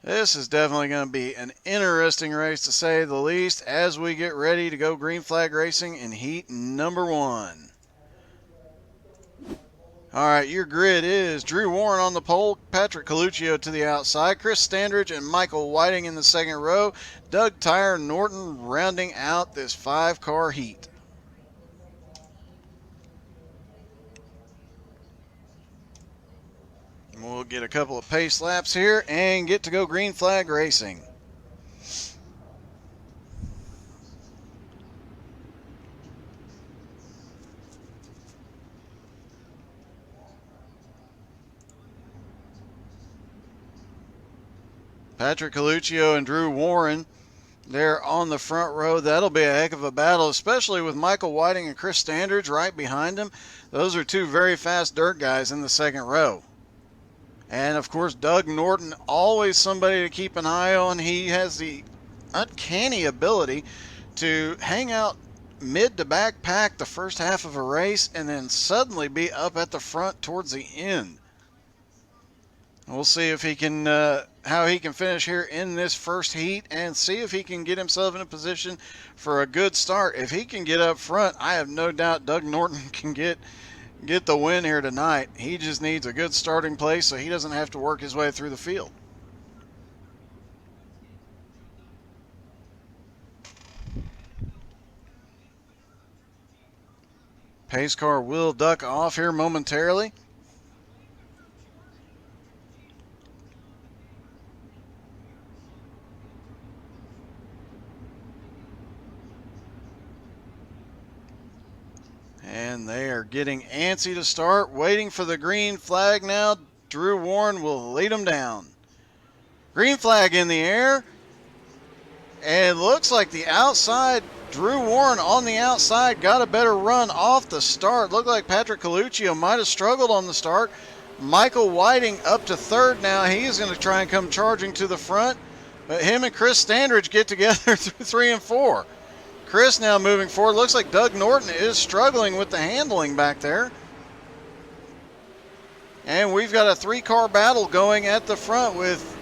This is definitely going to be an interesting race to say the least as we get ready to go green flag racing in heat number 1. All right, your grid is Drew Warren on the pole, Patrick Coluccio to the outside, Chris Standridge and Michael Whiting in the second row, Doug Tyre Norton rounding out this 5-car heat. We'll get a couple of pace laps here and get to go green flag racing. Patrick Coluccio and Drew Warren, they're on the front row. That'll be a heck of a battle, especially with Michael Whiting and Chris Standridge right behind him. Those are two very fast dirt guys in the second row. And, of course, Doug Norton, always somebody to keep an eye on. He has the uncanny ability to hang out mid to back pack the first half of a race and then suddenly be up at the front towards the end. We'll see if he can, how he can finish here in this first heat and see if he can get himself in a position for a good start. If he can get up front, I have no doubt Doug Norton can get the win here tonight. He just needs a good starting place so he doesn't have to work his way through the field. Pace car will duck off here momentarily. And they are getting antsy to start, waiting for the green flag now. Drew Warren will lead them down. Green flag in the air. And it looks like the outside, Drew Warren on the outside got a better run off the start. Looked like Patrick Coluccio might have struggled on the start. Michael Whiting up to third now. He's going to try and come charging to the front. But him and Chris Standridge get together through 3 and 4. Chris now moving forward. Looks like Doug Norton is struggling with the handling back there. And we've got a 3-car battle going at the front with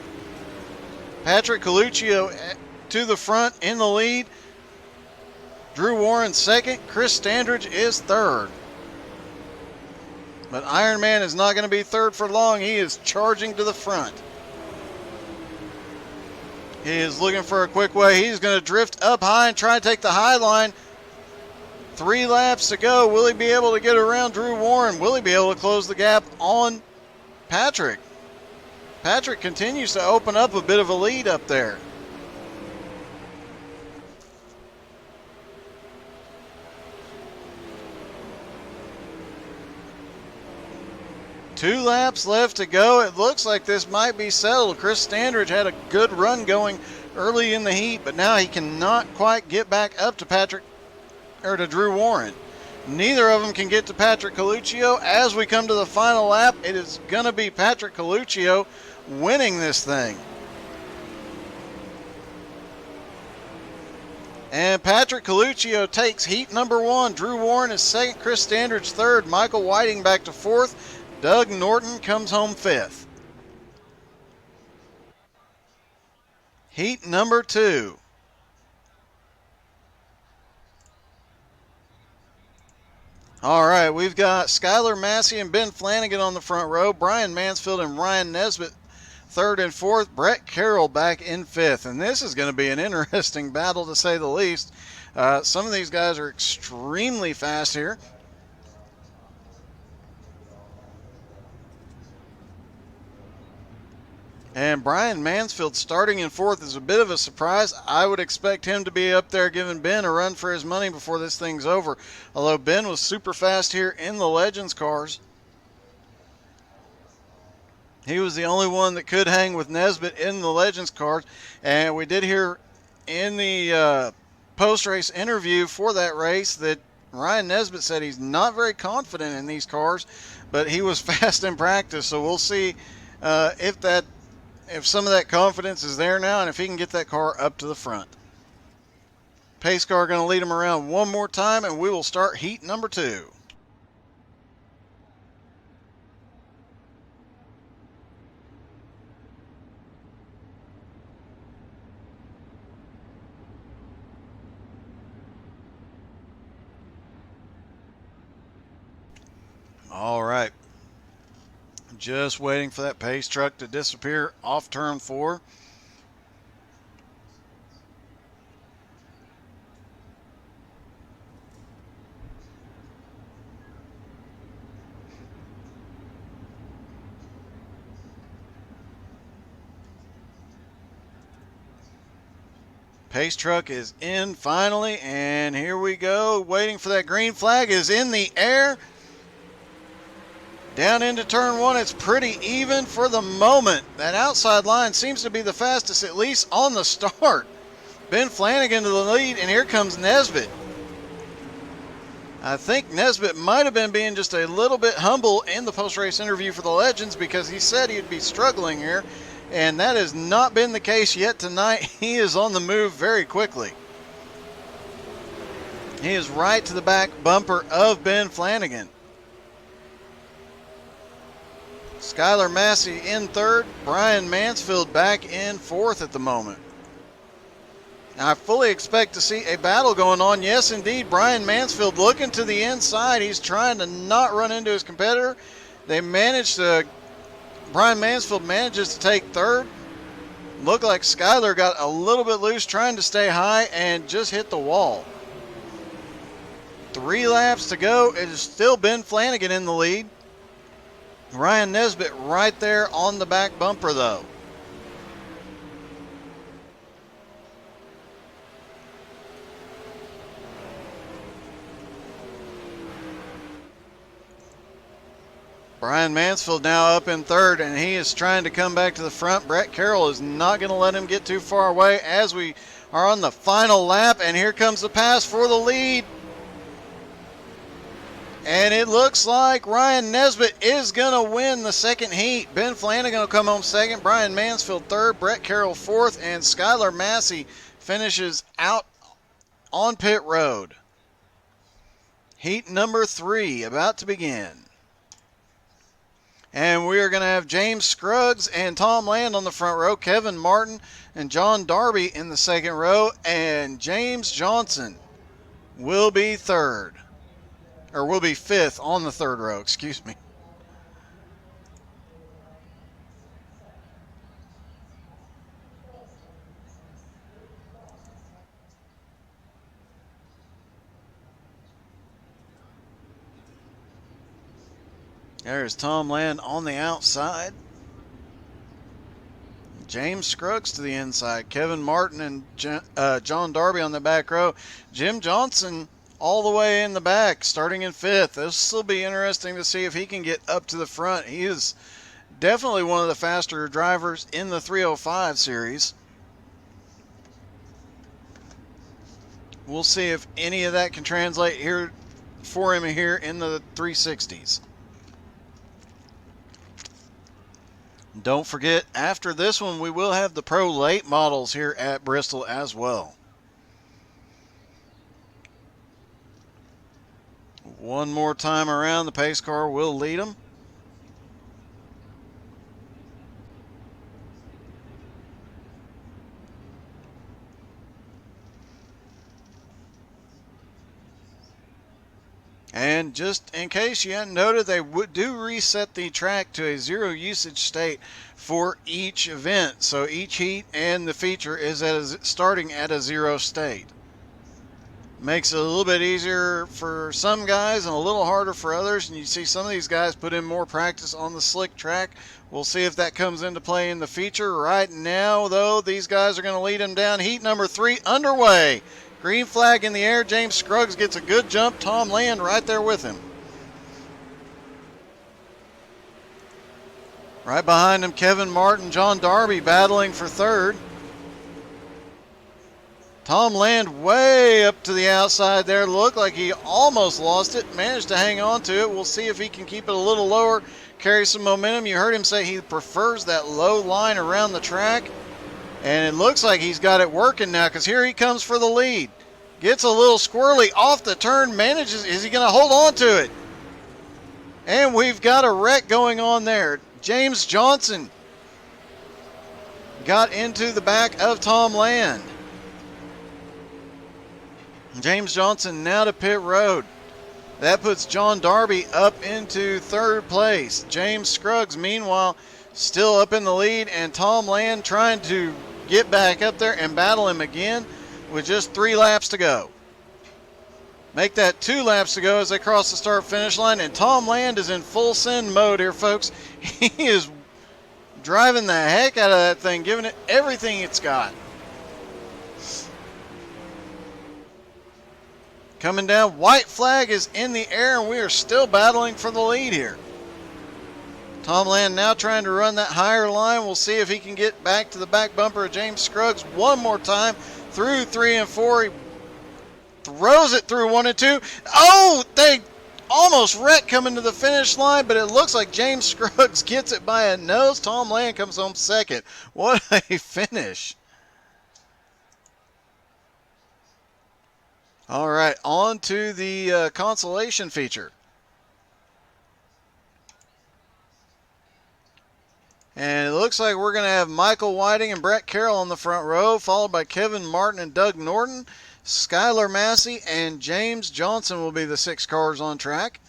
Patrick Coluccio to the front in the lead. Drew Warren second. Chris Standridge is third. But Iron Man is not going to be third for long. He is charging to the front. He is looking for a quick way. He's going to drift up high and try and take the high line. 3 laps to go. Will he be able to get around Drew Warren? Will he be able to close the gap on Patrick? Patrick continues to open up a bit of a lead up there. Two laps left to go. It looks like this might be settled. Chris Standridge had a good run going early in the heat, but now he cannot quite get back up to to Drew Warren. Neither of them can get to Patrick Coluccio. As we come to the final lap, it is going to be Patrick Coluccio winning this thing. And Patrick Coluccio takes heat number 1. Drew Warren is second. Chris Standridge third. Michael Whiting back to fourth. Doug Norton comes home fifth. Heat number 2. All right, we've got Skylar Massey and Ben Flanagan on the front row. Brian Mansfield and Ryan Nesbitt third and fourth. Brett Carroll back in fifth. And this is going to be an interesting battle to say the least. Some of these guys are extremely fast here. And Brian Mansfield starting in fourth is a bit of a surprise. I would expect him to be up there giving Ben a run for his money before this thing's over. Although Ben was super fast here in the Legends cars. He was the only one that could hang with Nesbitt in the Legends cars. And we did hear in the post-race interview for that race that Ryan Nesbitt said he's not very confident in these cars, but he was fast in practice. So we'll see if some of that confidence is there now and if he can get that car up to the front. Pace car going to lead him around one more time, and we will start heat number 2. All right. Just waiting for that pace truck to disappear off turn 4. Pace truck is in finally, and here we go. Waiting for that green flag is in the air. Down into turn 1, it's pretty even for the moment. That outside line seems to be the fastest, at least on the start. Ben Flanagan to the lead, and here comes Nesbitt. I think Nesbitt might have been being just a little bit humble in the post-race interview for the Legends because he said he'd be struggling here. And that has not been the case yet tonight. He is on the move very quickly. He is right to the back bumper of Ben Flanagan. Skylar Massey in third. Brian Mansfield back in fourth at the moment. Now I fully expect to see a battle going on. Yes, indeed, Brian Mansfield looking to the inside. He's trying to not run into his competitor. Brian Mansfield manages to take third. Looked like Skyler got a little bit loose trying to stay high and just hit the wall. 3 laps to go. It is still Ben Flanagan in the lead. Ryan Nesbitt right there on the back bumper though. Brian Mansfield now up in third, and he is trying to come back to the front. Brett Carroll is not going to let him get too far away as we are on the final lap, and here comes the pass for the lead. And it looks like Ryan Nesbitt is going to win the second heat. Ben Flanagan will come home second, Brian Mansfield third, Brett Carroll fourth, and Skylar Massey finishes out on pit road. Heat number 3 about to begin. And we are going to have James Scruggs and Tom Land on the front row, Kevin Martin and John Darby in the second row, and James Johnson will be fifth on the third row, excuse me. There's Tom Land on the outside. James Scruggs to the inside. Kevin Martin and John Darby on the back row. Jim Johnson all the way in the back, starting in 5th. This will be interesting to see if he can get up to the front. He is definitely one of the faster drivers in the 305 series. We'll see if any of that can translate here for him here in the 360s. Don't forget, after this one, we will have the Pro Late models here at Bristol as well. One more time around, the pace car will lead them. And just in case you hadn't noted, they do reset the track to a 0 usage state for each event. So each heat and the feature is starting at a 0 state. Makes it a little bit easier for some guys and a little harder for others. And you see some of these guys put in more practice on the slick track. We'll see if that comes into play in the feature. Right now, though, these guys are going to lead them down. Heat number 3 underway. Green flag in the air. James Scruggs gets a good jump. Tom Land right there with him. Right behind him, Kevin Martin, John Darby battling for third. Tom Land way up to the outside there. Looked like he almost lost it. Managed to hang on to it. We'll see if he can keep it a little lower, carry some momentum. You heard him say he prefers that low line around the track. And it looks like he's got it working now because here he comes for the lead. Gets a little squirrely off the turn. Manages. Is he going to hold on to it? And we've got a wreck going on there. James Johnson got into the back of Tom Land. James Johnson now to pit road. That puts John Darby up into third place. James Scruggs, meanwhile, still up in the lead, and Tom Land trying to get back up there and battle him again with just 3 laps to go. Make that 2 laps to go as they cross the start-finish line, and Tom Land is in full send mode here, folks. He is driving the heck out of that thing, giving it everything it's got. Coming down, white flag is in the air, and we are still battling for the lead here. Tom Land now trying to run that higher line. We'll see if he can get back to the back bumper of James Scruggs one more time through 3 and 4. He throws it through 1 and 2. Oh, they almost wrecked coming to the finish line, but it looks like James Scruggs gets it by a nose. Tom Land comes home second. What a finish. All right, on to the consolation feature. And it looks like we're going to have Michael Whiting and Brett Carroll on the front row, followed by Kevin Martin and Doug Norton. Skylar Massey and James Johnson will be the 6 cars on track.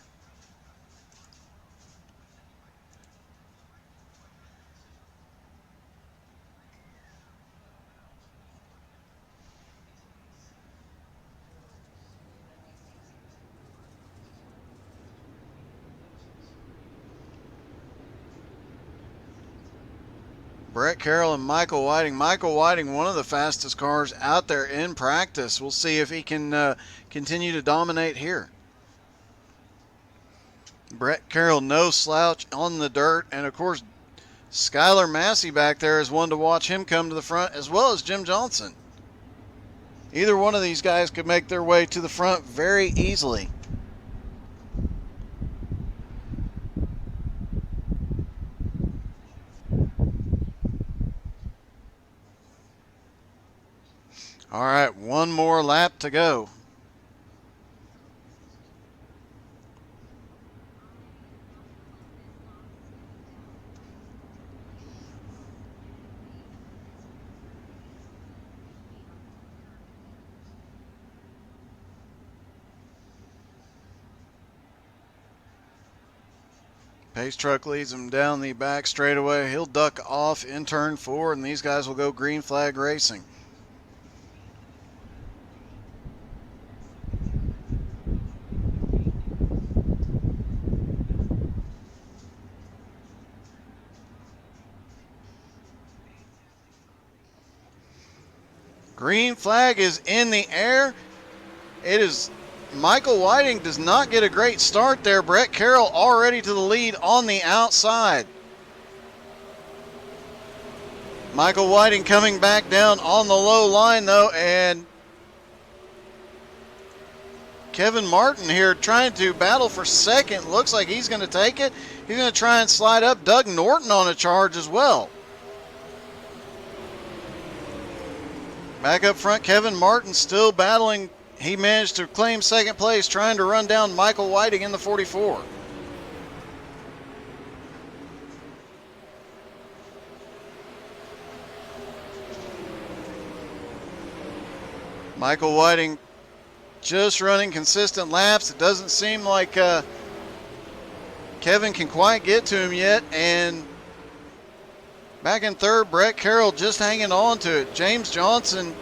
Brett Carroll and Michael Whiting. Michael Whiting, one of the fastest cars out there in practice. We'll see if he can continue to dominate here. Brett Carroll, no slouch on the dirt. And, of course, Skylar Massey back there is one to watch him come to the front, as well as Jim Johnson. Either one of these guys could make their way to the front very easily. All right, one more lap to go. Pace truck leads him down the back straightaway. He'll duck off in turn 4, and these guys will go green flag racing. Green flag is in the air. It is Michael Whiting does not get a great start there. Brett Carroll already to the lead on the outside. Michael Whiting coming back down on the low line though, and Kevin Martin here trying to battle for second. Looks like he's going to take it. He's going to try and slide up. Doug Norton on a charge as well. Back up front, Kevin Martin still battling. He managed to claim second place, trying to run down Michael Whiting in the 44. Michael Whiting just running consistent laps. It doesn't seem like Kevin can quite get to him yet. And back in third, Brett Carroll just hanging on to it. James Johnson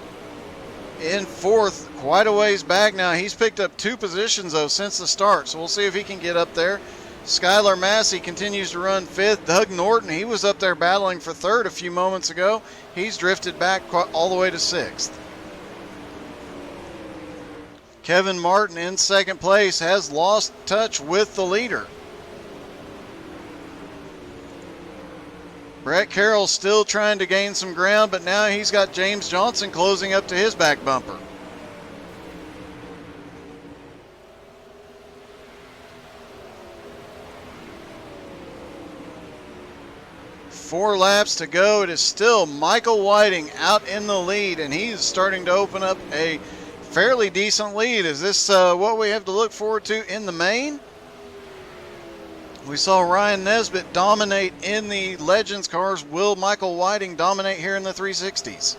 in fourth, quite a ways back now. He's picked up 2 positions, though, since the start, so we'll see if he can get up there. Skylar Massey continues to run fifth. Doug Norton, he was up there battling for third a few moments ago. He's drifted back all the way to sixth. Kevin Martin in second place has lost touch with the leader. Brett Carroll still trying to gain some ground, but now he's got James Johnson closing up to his back bumper. Four laps to go. It is still Michael Whiting out in the lead, and he's starting to open up a fairly decent lead. Is this what we have to look forward to in the main? We saw Ryan Nesbitt dominate in the Legends cars. Will Michael Whiting dominate here in the 360s?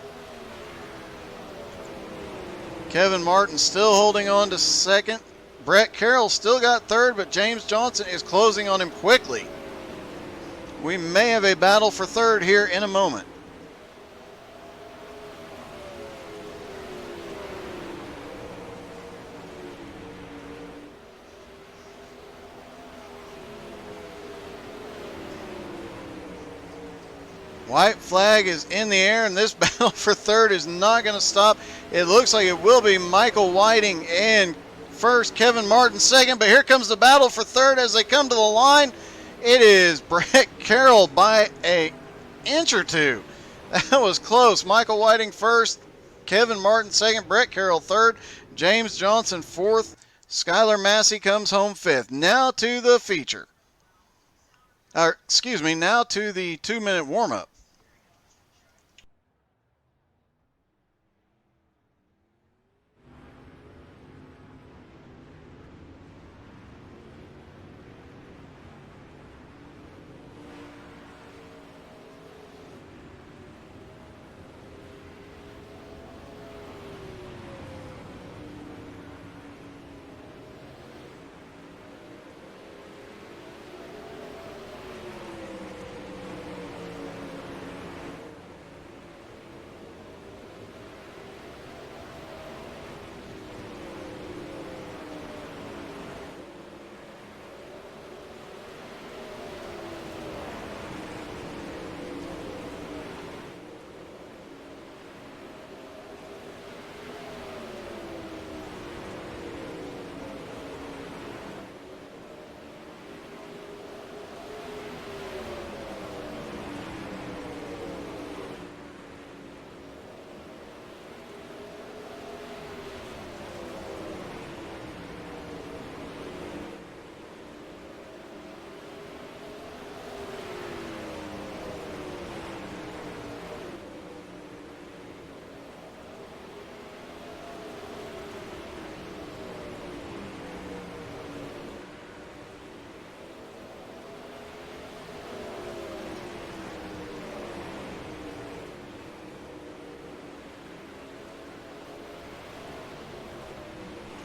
Kevin Martin still holding on to second. Brett Carroll still got third, but James Johnson is closing on him quickly. We may have a battle for third here in a moment. White flag is in the air, and this battle for third is not going to stop. It looks like it will be Michael Whiting in first, Kevin Martin second, but here comes the battle for third as they come to the line. It is Brett Carroll by an inch or two. That was close. Michael Whiting first, Kevin Martin second, Brett Carroll third, James Johnson fourth, Skylar Massey comes home fifth. Now to the feature. Now to the 2-minute warm-up.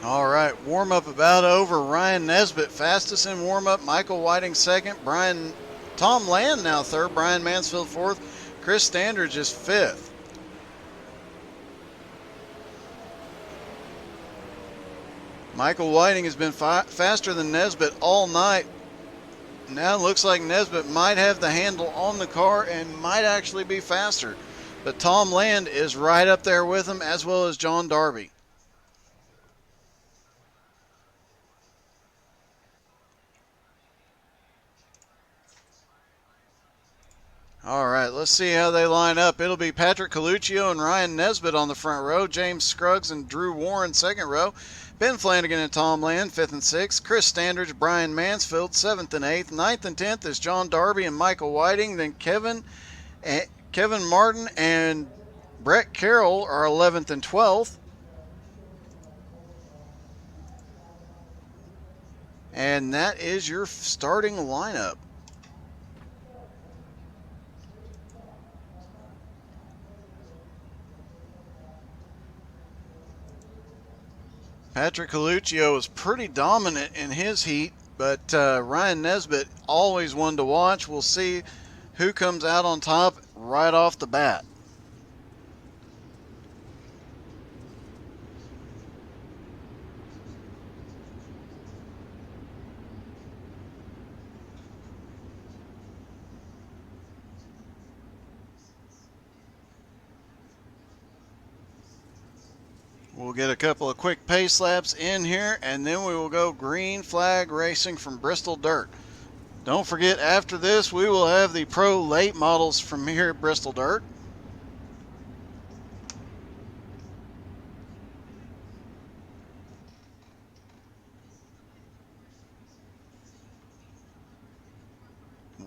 All right, warm-up about over. Ryan Nesbitt fastest in warm-up. Michael Whiting second. Tom Land now third. Brian Mansfield fourth. Chris Standridge is fifth. Michael Whiting has been faster than Nesbitt all night. Now it looks like Nesbitt might have the handle on the car and might actually be faster. But Tom Land is right up there with him, as well as John Darby. All right, let's see how they line up. It'll be Patrick Coluccio and Ryan Nesbitt on the front row. James Scruggs and Drew Warren second row. Ben Flanagan and Tom Land, 5th and 6th. Chris Standridge, Brian Mansfield, 7th and 8th. 9th and 10th is John Darby and Michael Whiting. Then Kevin Martin and Brett Carroll are 11th and 12th. And that is your starting lineup. Patrick Coluccio was pretty dominant in his heat, but Ryan Nesbitt always one to watch. We'll see who comes out on top right off the bat. We'll get a couple of quick pace laps in here, and then we will go green flag racing from Bristol Dirt. Don't forget, after this, we will have the pro late models from here at Bristol Dirt.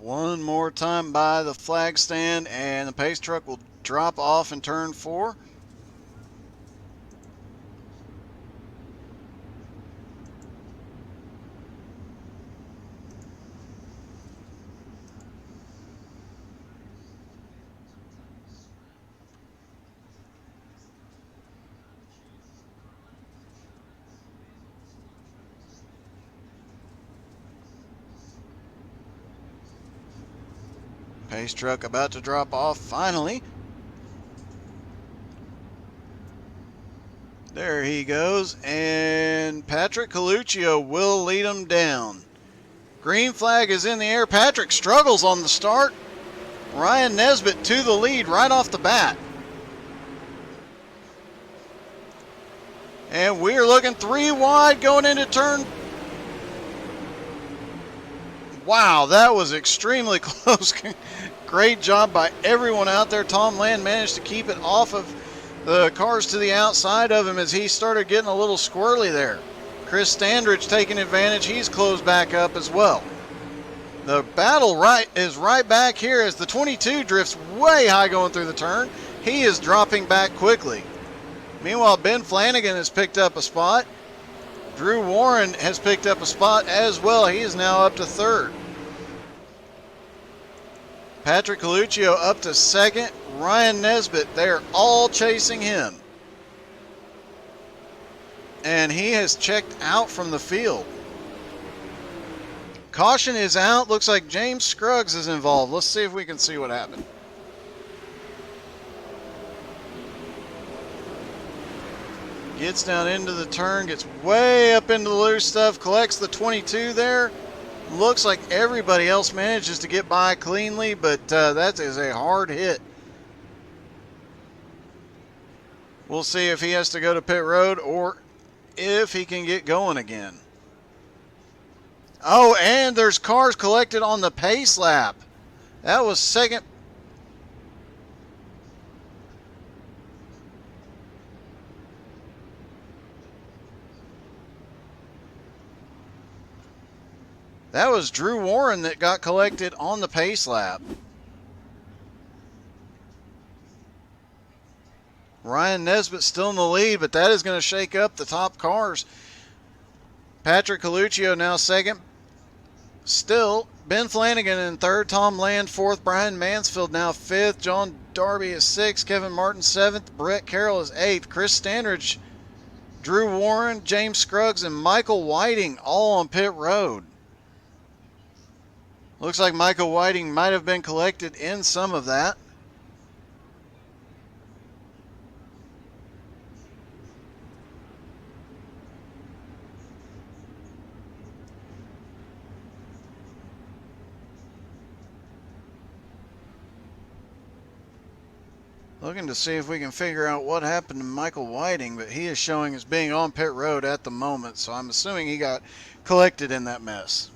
One more time by the flag stand, and the pace truck will drop off in turn 4. Pace truck about to drop off finally. There he goes, and Patrick Coluccio will lead him down. Green flag is in the air. Patrick struggles on the start. Ryan Nesbitt to the lead right off the bat. And we're looking 3 wide going into turn. Wow, that was extremely close. Great job by everyone out there. Tom Land managed to keep it off of the cars to the outside of him as he started getting a little squirrely there. Chris Standridge taking advantage. He's closed back up as well. The battle is right back here as the 22 drifts way high going through the turn. He is dropping back quickly. Meanwhile, Ben Flanagan has picked up a spot. Drew Warren has picked up a spot as well. He is now up to third. Patrick Coluccio up to second. Ryan Nesbitt, they're all chasing him. And he has checked out from the field. Caution is out. Looks like James Scruggs is involved. Let's see if we can see what happened. Gets down into the turn, gets way up into the loose stuff, collects the 22 there. Looks like everybody else manages to get by cleanly, but that is a hard hit. We'll see if he has to go to pit road or if he can get going again. Oh, and there's cars collected on the pace lap. That was second. That was Drew Warren that got collected on the pace lap. Ryan Nesbitt still in the lead, but that is going to shake up the top cars. Patrick Coluccio now second. Still, Ben Flanagan in third, Tom Land fourth, Brian Mansfield now fifth, John Darby is sixth, Kevin Martin seventh, Brett Carroll is eighth, Chris Standridge, Drew Warren, James Scruggs, and Michael Whiting all on pit road. Looks like Michael Whiting might have been collected in some of that. Looking to see if we can figure out what happened to Michael Whiting, but he is showing as being on pit road at the moment, so I'm assuming he got collected in that mess.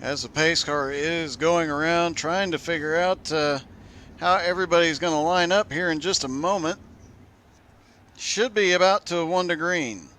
As the pace car is going around trying to figure out how everybody's going to line up here in just a moment. Should be about to 1 to green.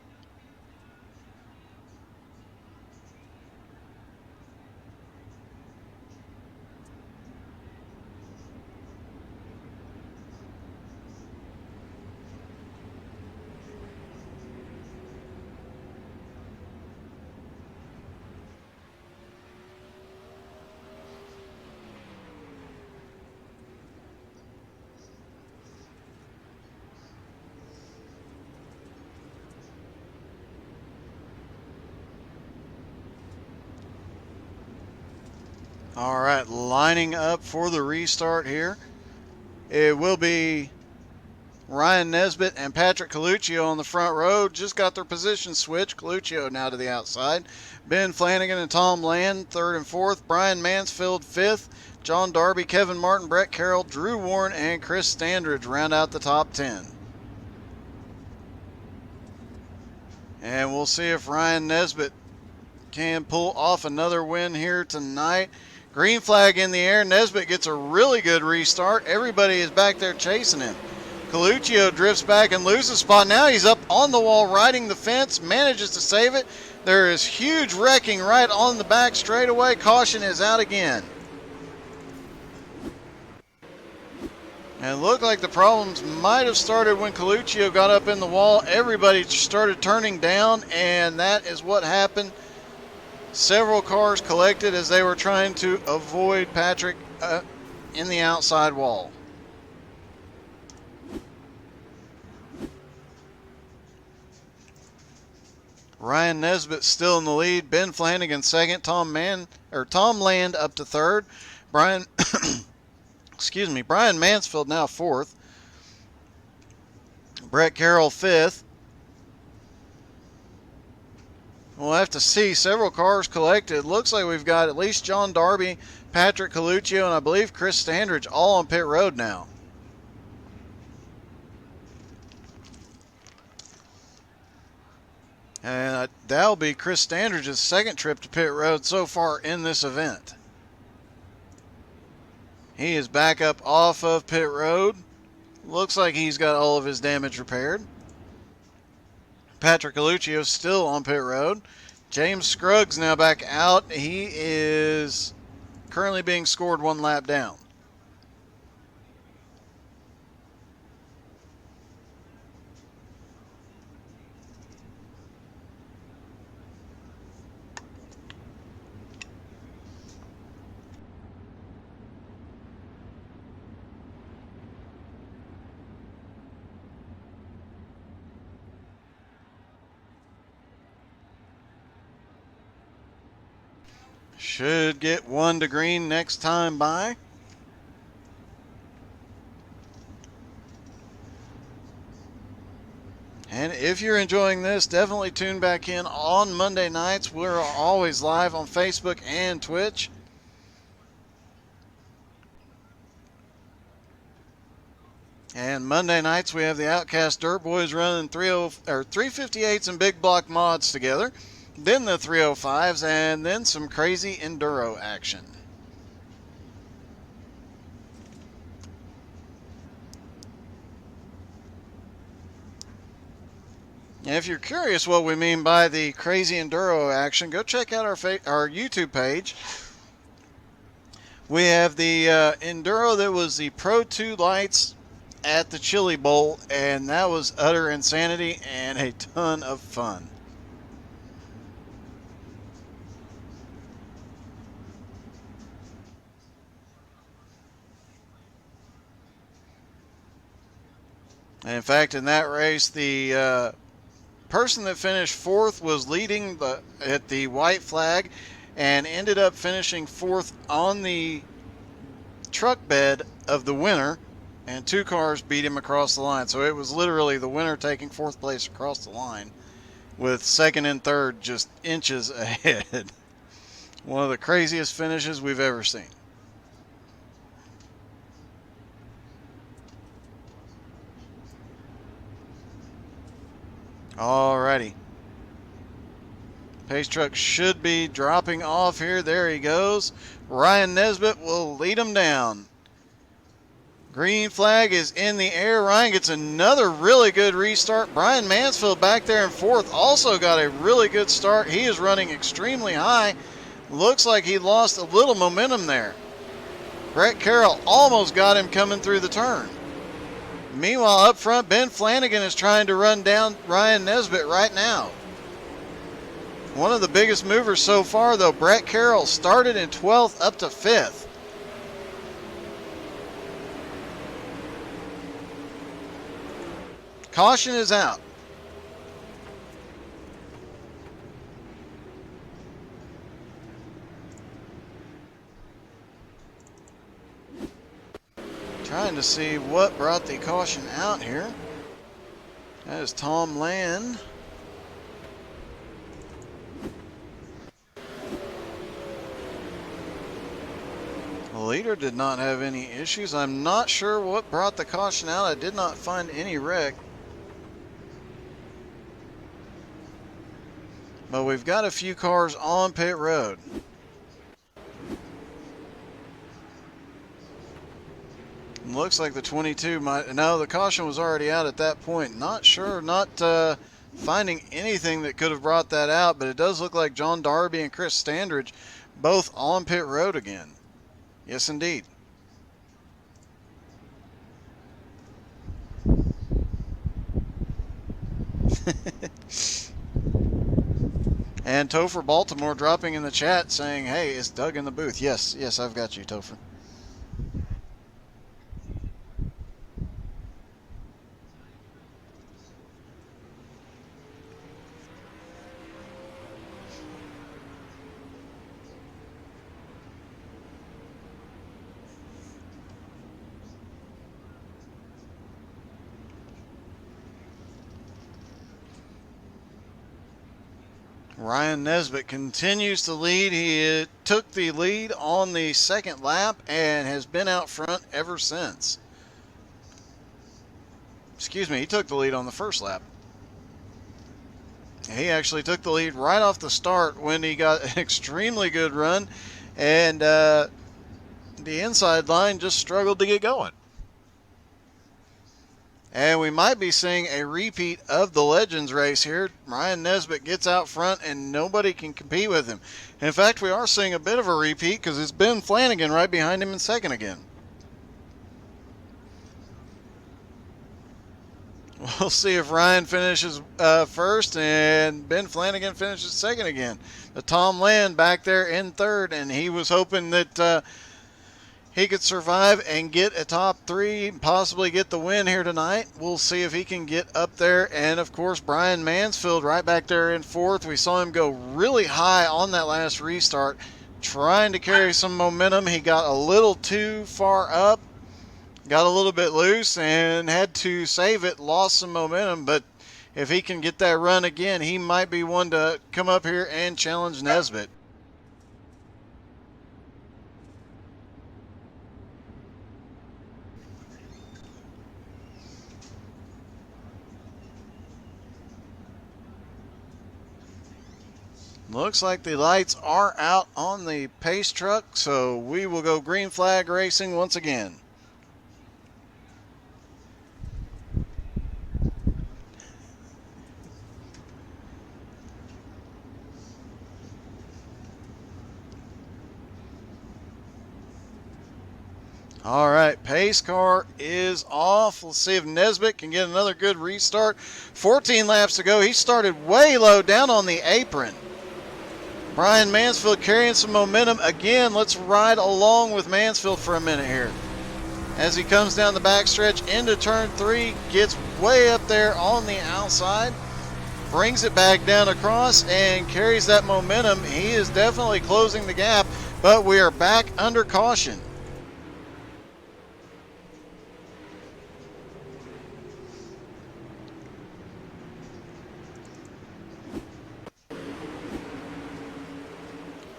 All right, lining up for the restart here. It will be Ryan Nesbitt and Patrick Coluccio on the front row. Just got their position switched. Coluccio now to the outside. Ben Flanagan and Tom Land, third and fourth. Brian Mansfield, fifth. John Darby, Kevin Martin, Brett Carroll, Drew Warren, and Chris Standridge round out the top 10. And we'll see if Ryan Nesbitt can pull off another win here tonight. Green flag in the air. Nesbitt gets a really good restart. Everybody is back there chasing him. Coluccio drifts back and loses spot. Now he's up on the wall riding the fence, manages to save it. There is huge wrecking right on the back straightaway. Caution is out again. And it looked like the problems might have started when Coluccio got up in the wall. Everybody started turning down, and that is what happened. Several cars collected as they were trying to avoid Patrick in the outside wall. Ryan Nesbitt still in the lead. Ben Flanagan second. Tom Land up to third. Brian Mansfield now fourth. Brett Carroll fifth. We'll have to see. Several cars collected. Looks like we've got at least John Darby, Patrick Coluccio, and I believe Chris Standridge all on pit road now. And that'll be Chris Standridge's second trip to pit road so far in this event. He is back up off of pit road. Looks like he's got all of his damage repaired. Patrick Coluccio still on pit road. James Scruggs now back out. He is currently being scored one lap down. Should get one to green next time by. And if you're enjoying this, definitely tune back in on Monday nights. We're always live on Facebook and Twitch. And Monday nights we have the Outcast Dirt Boys running 358s and big block mods together. Then the 305s, and then some crazy enduro action. And if you're curious what we mean by the crazy enduro action, go check out our YouTube page. We have the enduro that was the Pro 2 lights at the Chili Bowl, and that was utter insanity and a ton of fun. In fact, in that race, the person that finished fourth was leading at the white flag and ended up finishing fourth on the truck bed of the winner, and two cars beat him across the line. So it was literally the winner taking fourth place across the line with second and third just inches ahead. One of the craziest finishes we've ever seen. Alrighty. Pace truck should be dropping off here. There he goes. Ryan Nesbitt will lead him down. Green flag is in the air. Ryan gets another really good restart. Brian Mansfield back there in fourth also got a really good start. He is running extremely high. Looks like he lost a little momentum there. Brett Carroll almost got him coming through the turn. Meanwhile, up front, Ben Flanagan is trying to run down Ryan Nesbitt right now. One of the biggest movers so far, though, Brett Carroll started in 12th up to 5th. Caution is out. Trying to see what brought the caution out here. That is Tom Land. The leader did not have any issues. I'm not sure what brought the caution out. I did not find any wreck. But we've got a few cars on pit road. Looks like the 22 might... No, the caution was already out at that point. Not sure, not finding anything that could have brought that out, but it does look like John Darby and Chris Standridge both on pit road again. Yes, indeed. And Topher Baltimore dropping in the chat saying, hey, is Doug in the booth? Yes, yes, I've got you, Topher. Ryan Nesbitt continues to lead. He took the lead on the second lap and has been out front ever since. Excuse me, he took the lead on the first lap. He actually took the lead right off the start when he got an extremely good run, and the inside line just struggled to get going. And we might be seeing a repeat of the Legends race here. Ryan Nesbitt gets out front and nobody can compete with him. In fact, we are seeing a bit of a repeat because it's Ben Flanagan right behind him in second again. We'll see if Ryan finishes first and Ben Flanagan finishes second again. But Tom Land back there in third, and he was hoping that he could survive and get a top three, possibly get the win here tonight. We'll see if he can get up there. And, of course, Brian Mansfield right back there in fourth. We saw him go really high on that last restart, trying to carry some momentum. He got a little too far up, got a little bit loose, and had to save it, lost some momentum. But if he can get that run again, he might be one to come up here and challenge Nesbitt. Looks like the lights are out on the pace truck, so we will go green flag racing once again. All right, pace car is off. Let's see if Nesbitt can get another good restart. 14 laps to go. He started way low down on the apron. Brian Mansfield carrying some momentum. Again, let's ride along with Mansfield for a minute here. As he comes down the backstretch into turn 3, gets way up there on the outside, brings it back down across and carries that momentum. He is definitely closing the gap, but we are back under caution.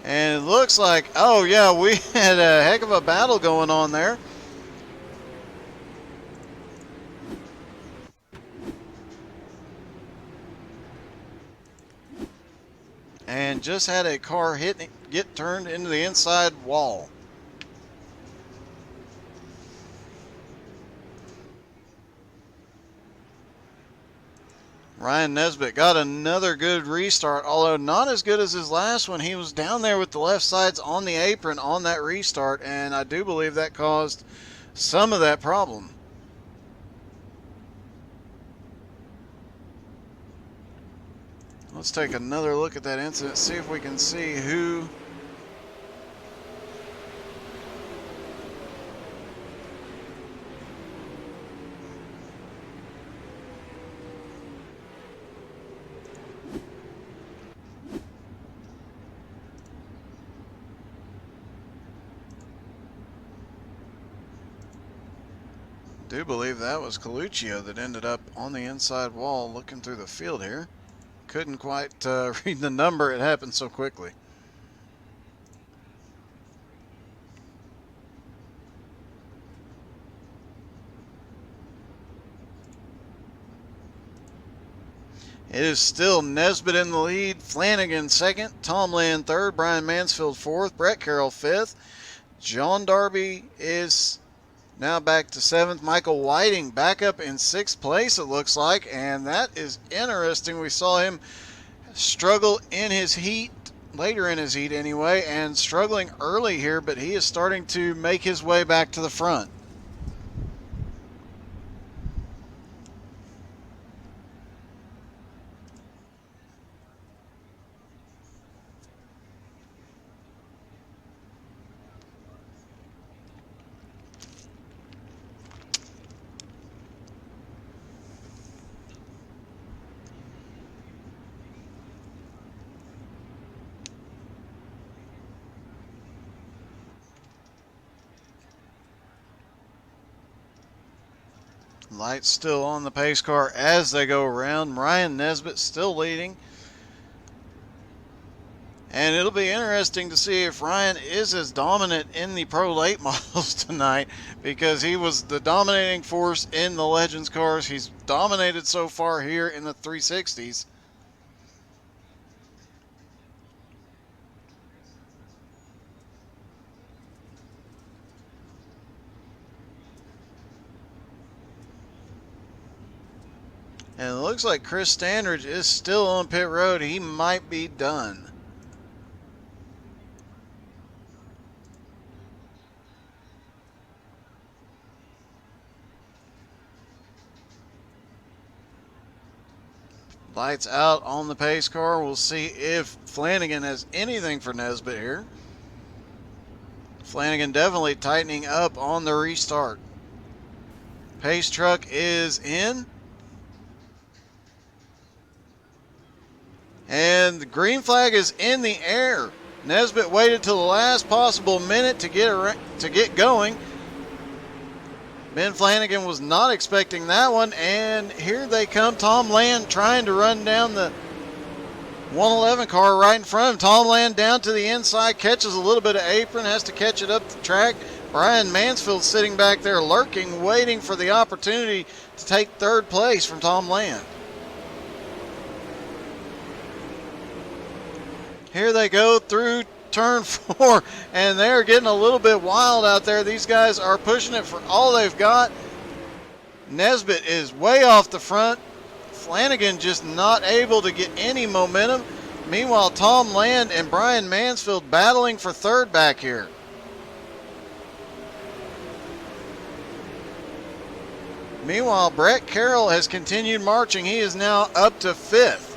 And it looks like, oh yeah, we had a heck of a battle going on there. And just had a car get turned into the inside wall. Ryan Nesbitt got another good restart, although not as good as his last one. He was down there with the left sides on the apron on that restart, and I do believe that caused some of that problem. Let's take another look at that incident, see if we can see who do believe that was Coluccio that ended up on the inside wall looking through the field here. Couldn't quite read the number. It happened so quickly. It is still Nesbitt in the lead, Flanagan second, Tom Land third, Brian Mansfield fourth, Brett Carroll fifth. John Darby is now back to seventh. Michael Whiting back up in sixth place, it looks like, and that is interesting. We saw him struggle in his heat, later in his heat anyway, and struggling early here, but he is starting to make his way back to the front. Lights still on the pace car as they go around. Ryan Nesbitt still leading. And it'll be interesting to see if Ryan is as dominant in the Pro Late models tonight, because he was the dominating force in the Legends cars. He's dominated so far here in the 360s. And it looks like Chris Standridge is still on pit road. He might be done. Lights out on the pace car. We'll see if Flanagan has anything for Nesbitt here. Flanagan definitely tightening up on the restart. Pace truck is in. And the green flag is in the air. Nesbitt waited till the last possible minute to get going. Ben Flanagan was not expecting that one, and here they come. Tom Land trying to run down the 111 car right in front of him. Tom Land down to the inside, catches a little bit of apron, has to catch it up the track. Brian Mansfield sitting back there lurking, waiting for the opportunity to take third place from Tom Land. Here they go through turn 4, and they're getting a little bit wild out there. These guys are pushing it for all they've got. Nesbitt is way off the front. Flanagan just not able to get any momentum. Meanwhile, Tom Land and Brian Mansfield battling for third back here. Meanwhile, Brett Carroll has continued marching. He is now up to 5th.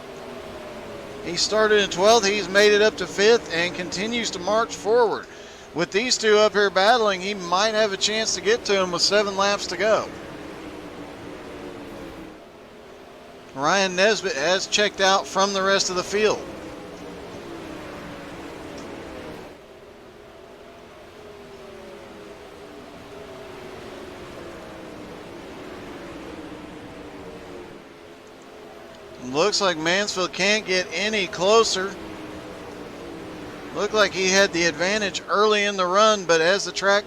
He started in 12th. He's made it up to 5th and continues to march forward. With these two up here battling, he might have a chance to get to him with 7 laps to go. Ryan Nesbitt has checked out from the rest of the field. Looks like Mansfield can't get any closer. Looked like he had the advantage early in the run, but as the track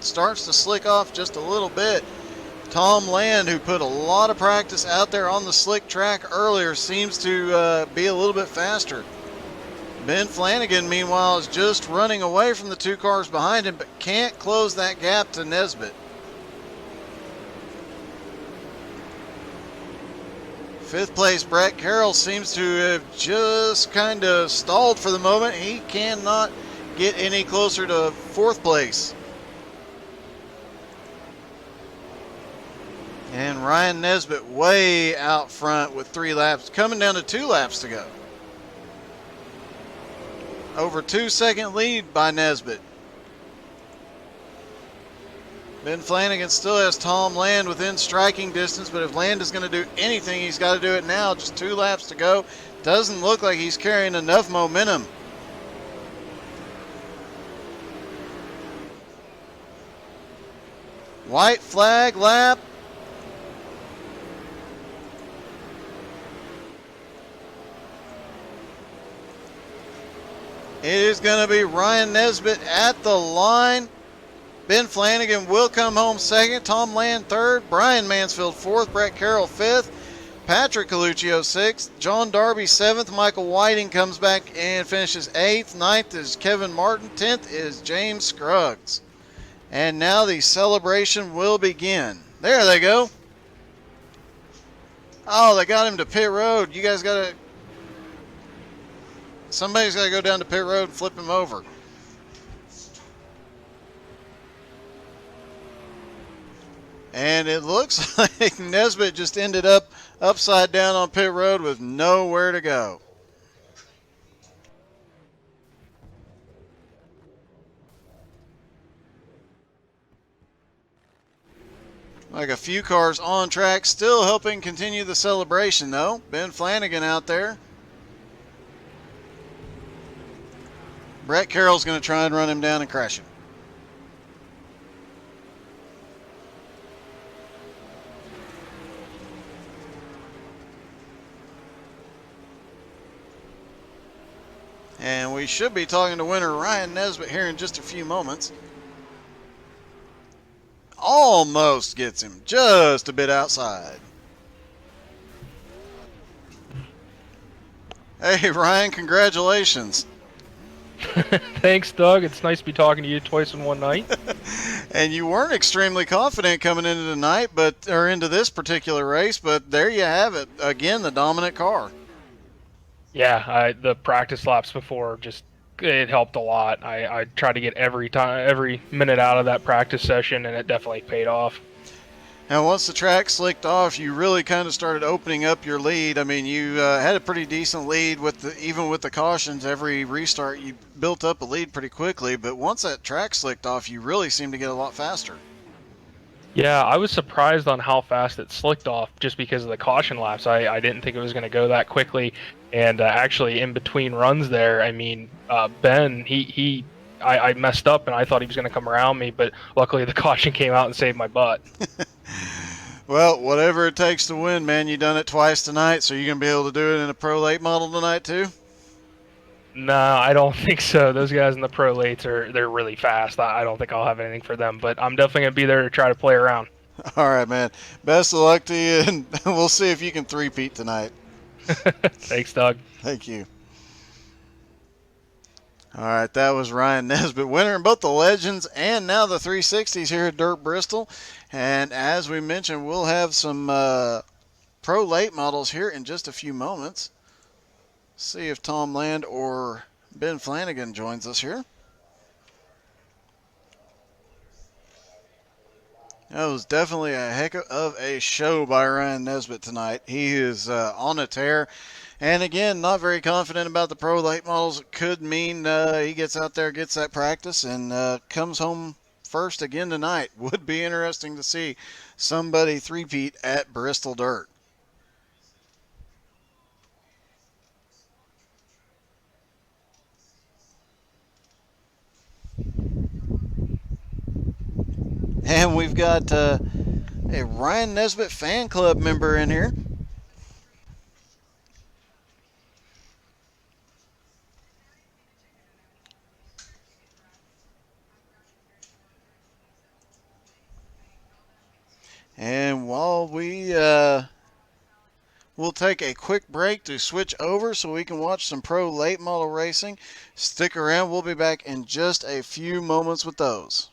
starts to slick off just a little bit, Tom Land, who put a lot of practice out there on the slick track earlier, seems to be a little bit faster. Ben Flanagan, meanwhile, is just running away from the 2 cars behind him, but can't close that gap to Nesbitt. 5th place, Brett Carroll seems to have just kind of stalled for the moment. He cannot get any closer to 4th place. And Ryan Nesbitt way out front with 3 laps, coming down to 2 laps to go. Over 2-second lead by Nesbitt. Ben Flanagan still has Tom Land within striking distance, but if Land is going to do anything, he's got to do it now. Just 2 laps to go. Doesn't look like he's carrying enough momentum. White flag lap. It is going to be Ryan Nesbitt at the line. Ben Flanagan will come home 2nd, Tom Land 3rd, Brian Mansfield 4th, Brett Carroll 5th, Patrick Coluccio 6th, John Darby 7th, Michael Whiting comes back and finishes 8th, 9th is Kevin Martin, 10th is James Scruggs. And now the celebration will begin. There they go. Oh, they got him to pit road. You guys got to... Somebody's got to go down to pit road and flip him over. And it looks like Nesbitt just ended up upside down on pit road with nowhere to go. Like a few cars on track, still helping continue the celebration though. Ben Flanagan out there. Brett Carroll's going to try and run him down and crash him. And we should be talking to winner Ryan Nesbitt here in just a few moments. Almost gets him, just a bit outside. Hey, Ryan, congratulations. Thanks, Doug. It's nice to be talking to you twice in one night. And you weren't extremely confident coming into tonight, or into this particular race, but there you have it. Again, the dominant car. Yeah, the practice laps before just it helped a lot. I tried to get every minute out of that practice session, and it definitely paid off. Now, once the track slicked off, you really kind of started opening up your lead. I mean, you had a pretty decent lead even with the cautions. Every restart, you built up a lead pretty quickly. But once that track slicked off, you really seemed to get a lot faster. Yeah, I was surprised on how fast it slicked off just because of the caution laps. I didn't think it was going to go that quickly. And actually, in between runs there, I mean, Ben, I messed up and I thought he was going to come around me, but luckily the caution came out and saved my butt. Well, whatever it takes to win, man. You done it twice tonight, so you're going to be able to do it in a Pro Late model tonight, too? No, I don't think so. Those guys in the pro lates they're really fast. I don't think I'll have anything for them, but I'm definitely gonna be there to try to play around. All right, man. Best of luck to you, and we'll see if you can three-peat tonight. Thanks, Doug. Thank you. All right, that was Ryan Nesbitt, winner in both the Legends and now the 360s here at Dirt Bristol. And as we mentioned, we'll have some Pro Late models here in just a few moments. See if Tom Land or Ben Flanagan joins us here. That was definitely a heck of a show by Ryan Nesbitt tonight. He is on a tear. And again, not very confident about the Pro Late models. It could mean he gets out there, gets that practice, and comes home first again tonight. Would be interesting to see somebody three-peat at Bristol Dirt. And we've got a Ryan Nesbitt fan club member in here. And while we'll take a quick break to switch over so we can watch some Pro Late Model racing. Stick around. We'll be back in just a few moments with those.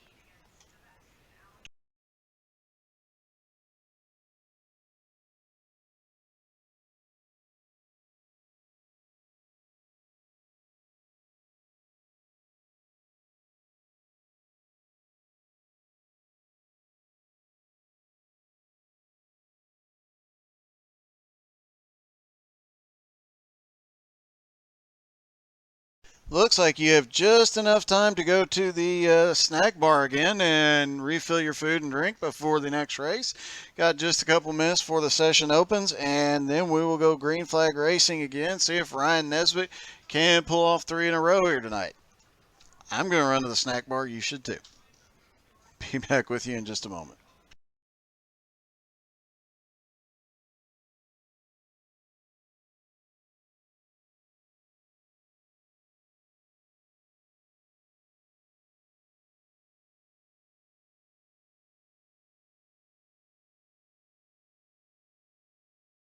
Looks like you have just enough time to go to the snack bar again and refill your food and drink before the next race. Got just a couple minutes before the session opens, and then we will go green flag racing again, see if Ryan Nesbitt can pull off 3 in a row here tonight. I'm going to run to the snack bar. You should too. Be back with you in just a moment.